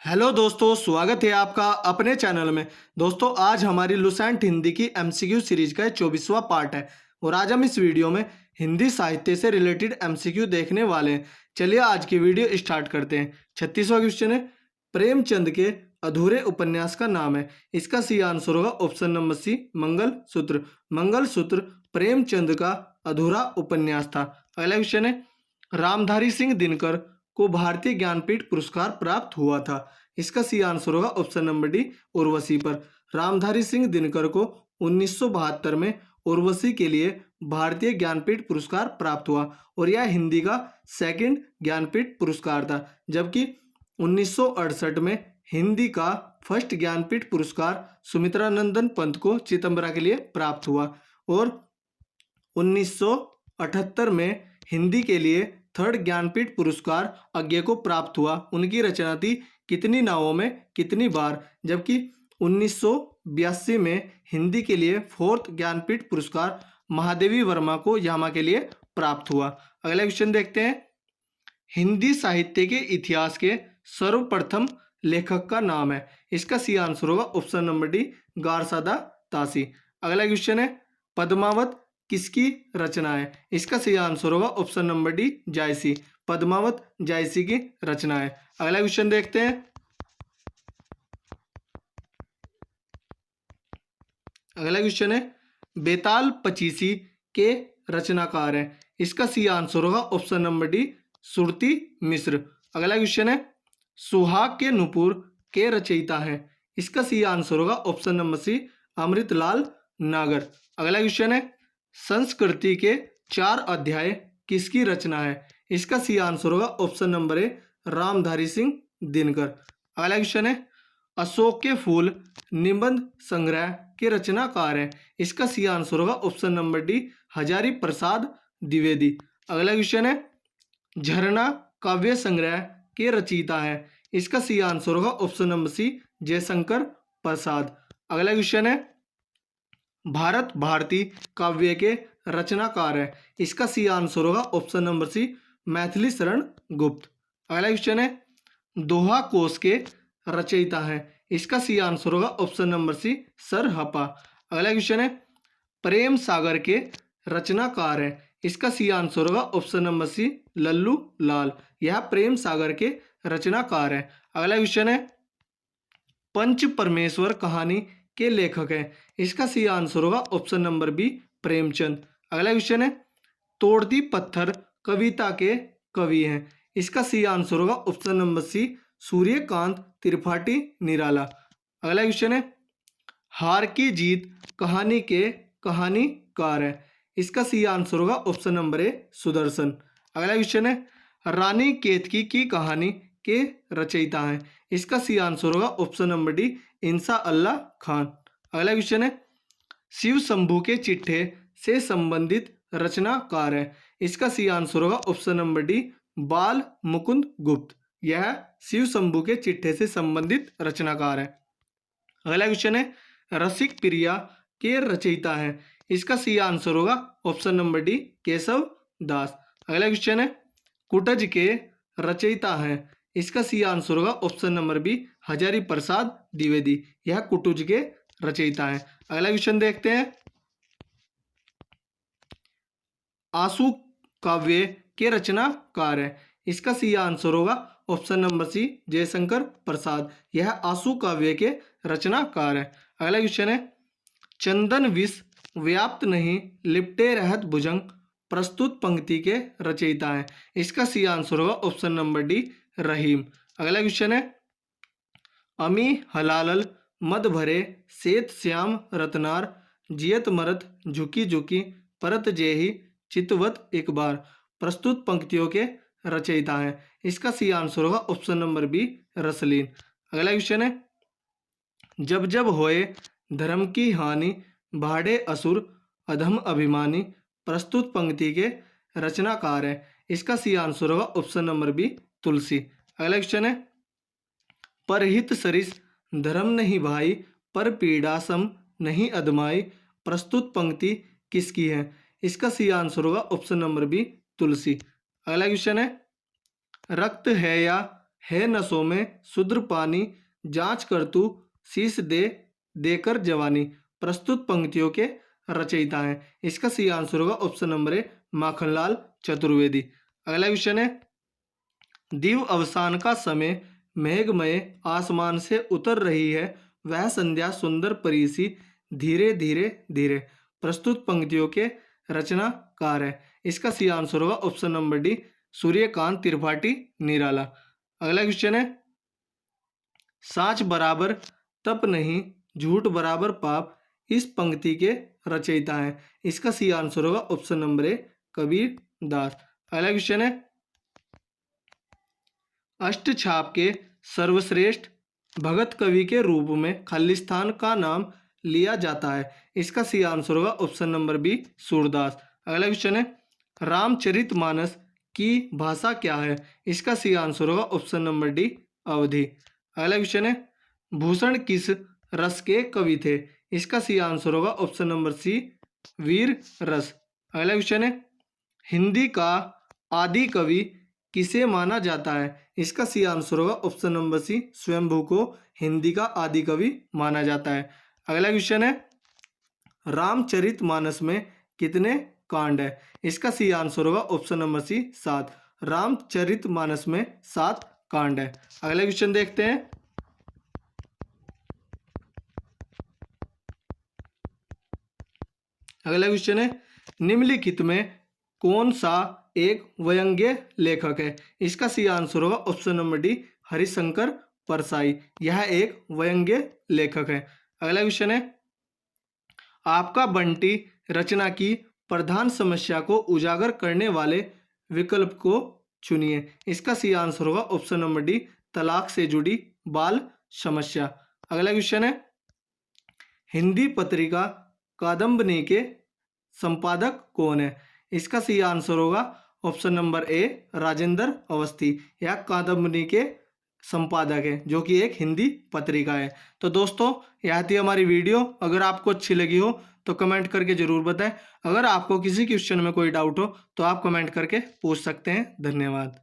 Hello दोस्तों, स्वागत है आपका अपने चैनल में। दोस्तों, आज हमारी लुसेंट हिंदी की एमसीक्यू सीरीज का 24वां पार्ट है और आज हम इस वीडियो में हिंदी साहित्य से रिलेटेड एमसीक्यू देखने वाले हैं। चलिए आज की वीडियो स्टार्ट करते हैं। 36वां क्वेश्चन है, प्रेमचंद के अधूरे उपन्यास का नाम है। इसका सी आंसर होगा option number C, Mangalsutra. Mangalsutra Premchand का अधूरा उपन्यास था। अगला क्वेश्चन है, रामधारी सिंह दिनकर को भारतीय ज्ञानपीठ पुरस्कार प्राप्त हुआ था। इसका सी आंसर होगा ऑप्शन नंबर डी, उर्वशी पर। रामधारी सिंह दिनकर को 1972 में उर्वशी के लिए भारतीय ज्ञानपीठ पुरस्कार प्राप्त हुआ और यह हिंदी का सेकंड ज्ञानपीठ पुरस्कार था, जबकि 1968 में हिंदी का फर्स्ट ज्ञानपीठ पुरस्कार सुमित्रा नंदन पंत को चिदम्बरा के लिए प्राप्त हुआ और 1978 में हिंदी के लिए थर्ड ज्ञानपीठ पुरस्कार अज्ञे को प्राप्त हुआ। उनकी रचना थी कितनी नावों में कितनी बार, जबकि 1982 में हिंदी के लिए फोर्थ ज्ञानपीठ पुरस्कार महादेवी वर्मा को यामा के लिए प्राप्त हुआ। अगला क्वेश्चन देखते हैं, हिंदी साहित्य के इतिहास के सर्वप्रथम लेखक का नाम है। इसका सी आंसर होगा ऑप्शन नंबर डी, गारसादा तासी। अगला क्वेश्चन है, पद्मावत किसकी रचना है। इसका सही आंसर होगा ऑप्शन नंबर डी, जायसी। पद्मावत जायसी की रचना है। अगला क्वेश्चन देखते हैं, अगला क्वेश्चन है, बेताल पचीसी के रचनाकार हैं। इसका सी आंसर होगा ऑप्शन नंबर डी, सुरती मिश्र। अगला क्वेश्चन है, सुहाग के नुपुर के रचयिता हैं। इसका सी आंसर होगा ऑप्शन नंबर सी, अमृतलाल नागर। अगला क्वेश्चन है, संस्कृति के 4 अध्याय किसकी रचना है। इसका सी आंसर होगा option number A, Ramdhari Singh Dinkar. अगला क्वेश्चन है, अशोक के फूल निबंध संग्रह के रचनाकार हैं। इसका सी आंसर होगा option number D, Hazari Prasad Dwivedi. अगला क्वेश्चन है, झरना काव्य संग्रह के रचयिता है। इसका सी आंसर होगा ऑप्शन नंबर सी, जयशंकर प्रसाद। अगला क्वेश्चन है, भारत भारती काव्य के रचनाकार है। इसका सी आंसर होगा ऑप्शन नंबर सी, मैथिली शरण गुप्त। अगला क्वेश्चन है, दोहा कोश के रचयिता हैं। इसका सी आंसर होगा ऑप्शन नंबर सी, सर हपा। अगला क्वेश्चन है, प्रेम सागर के रचनाकार हैं। इसका सी आंसर होगा ऑप्शन नंबर सी, लल्लू लाल। यह प्रेम सागर के रचनाकार है। अगला क्वेश्चन है, पंच परमेश्वर कहानी के लेखक हैं। इसका सी आंसर होगा ऑप्शन नंबर बी, प्रेमचंद। अगला क्वेश्चन है, तोड़ती पत्थर कविता के कवि हैं। इसका सी आंसर होगा option number C, Suryakant Tripathi Nirala. अगला क्वेश्चन है, हार की जीत कहानी के कहानीकार है। इसका सी आंसर होगा ऑप्शन नंबर ए, सुदर्शन। अगला क्वेश्चन है, रानी केतकी की कहानी के रचयिता हैं। इसका सी आंसर होगा ऑप्शन नंबर डी, इंसा अल्लाह खान। अगला क्वेश्चन है, शिव शंभू के चिट्ठे से संबंधित रचनाकार है। इसका सी आंसर होगा ऑप्शन नंबर डी, बाल मुकुंद गुप्त। यह शिव शंभू के चिट्ठे से संबंधित रचनाकार है। अगला क्वेश्चन है, रसिक प्रिया के रचयिता हैं। इसका सी आंसर होगा ऑप्शन नंबर डी, केशव दास। अगला क्वेश्चन है, कुटज के रचयिता हैं। इसका सी आंसर होगा option number B, Hazari Prasad Dwivedi. यह कुटुज के रचयिता हैं। अगला क्वेश्चन देखते हैं, आंसू काव्य के रचनाकार हैं। इसका सी आंसर होगा ऑप्शन नंबर सी, जयशंकर प्रसाद। यह आंसू काव्य के रचनाकार है। अगला क्वेश्चन है, चंदन विष व्याप्त नहीं लिपटे रहत भुजंग प्रस्तुत पंक्ति के रचयिता हैं। इसका सी आंसर होगा ऑप्शन नंबर डी, रहीम। अगला क्वेश्चन है, अमी हलालल मद भरे सेत श्याम रतनार जियत मरत झुकी झुकी परत जेही चितवत एक बार प्रस्तुत पंक्तियों के रचयिता हैं। इसका सी आंसर होगा ऑप्शन नंबर बी, रसलीन। अगला क्वेश्चन है, जब जब होए धर्म की हानि भाड़े असुर अधम अभिमानी प्रस्तुत पंक्ति के रचनाकार है। इसका सी आंसर होगा ऑप्शन नंबर बी, तुलसी। अगला क्वेश्चन है, परहित सरिस धर्म नहीं भाई पर पीड़ा सम नहीं अदमाई प्रस्तुत पंक्ति किसकी है। इसका सी आंसर होगा ऑप्शन नंबर बी, तुलसी। अगला क्वेश्चन है, रक्त है या है नसों में शुद्र पानी, जांच कर तू शीश दे देकर जवानी। प्रस्तुत पंक्तियों के रचयिता हैं। इसका सही आंसर होगा option number A Makhanlal Chaturvedi. अगला क्वेश्चन है, दिव अवसान का समय, मेघमय आसमान से उतर रही है, वह संध्या सुंदर परी सी, धीरे धीरे धीरे। प्रस्तुत पंक्तियों के रचनाकार है। इसका सही आंसर होगा option number D Suryakant Tripathi Nirala. अगला क्वेश्चन है, साच बराबर तप नहीं, झूठ बराबर पाप, इस पंक्ति के रचयिता हैं। इसका सही आंसर होगा option number A Kabir Das. अगला क्वेश्चन है, अष्टछाप के सर्वश्रेष्ठ भगत कवि के रूप में खालिस्तान का नाम लिया जाता है। इसका सही आंसर होगा ऑप्शन नंबर बी सूरदास। अगला क्वेश्चन है, रामचरितमानस की भाषा क्या है? इसका सही आंसर होगा ऑप्शन नंबर डी अवधी। अगला क्वेश्चन है, भूषण किस रस के कवि थे? इसका सही आंसर होगा ऑप्शन नंबर सी वीर रस। अगला क्वेश्चन है, हिंदी का आदि कवि किसे माना जाता है? इसका सही आंसर होगा ऑप्शन नंबर सी स्वयंभू को हिंदी का आदि कवि माना जाता है। अगला क्वेश्चन है, रामचरितमानस में कितने कांड है? इसका सही आंसर होगा ऑप्शन नंबर सी 7। रामचरितमानस में 7 कांड है। अगला क्वेश्चन देखते हैं, अगला क्वेश्चन है, निम्नलिखित में कौन सा एक व्यंग्य लेखक है? इसका सही आंसर होगा option number D Harishankar Parsai. यह एक व्यंग्य लेखक है। अगला क्वेश्चन है, आपका बंटी रचना की प्रधान समस्या को उजागर करने वाले विकल्प को चुनिए। इसका सही आंसर होगा ऑप्शन नंबर डी तलाक से जुड़ी बाल समस्या। अगला क्वेश्चन है, हिंदी पत्रिका कादम्बनी के संपादक कौन है? इसका सही आंसर होगा option number A Rajendra Awasthi. यह कादम्बनी के संपादक है जो कि एक हिंदी पत्रिका है। तो दोस्तों यह थी हमारी वीडियो। अगर आपको अच्छी लगी हो तो कमेंट करके ज़रूर बताएं। अगर आपको किसी क्वेश्चन में कोई डाउट हो तो आप कमेंट करके पूछ सकते हैं। धन्यवाद।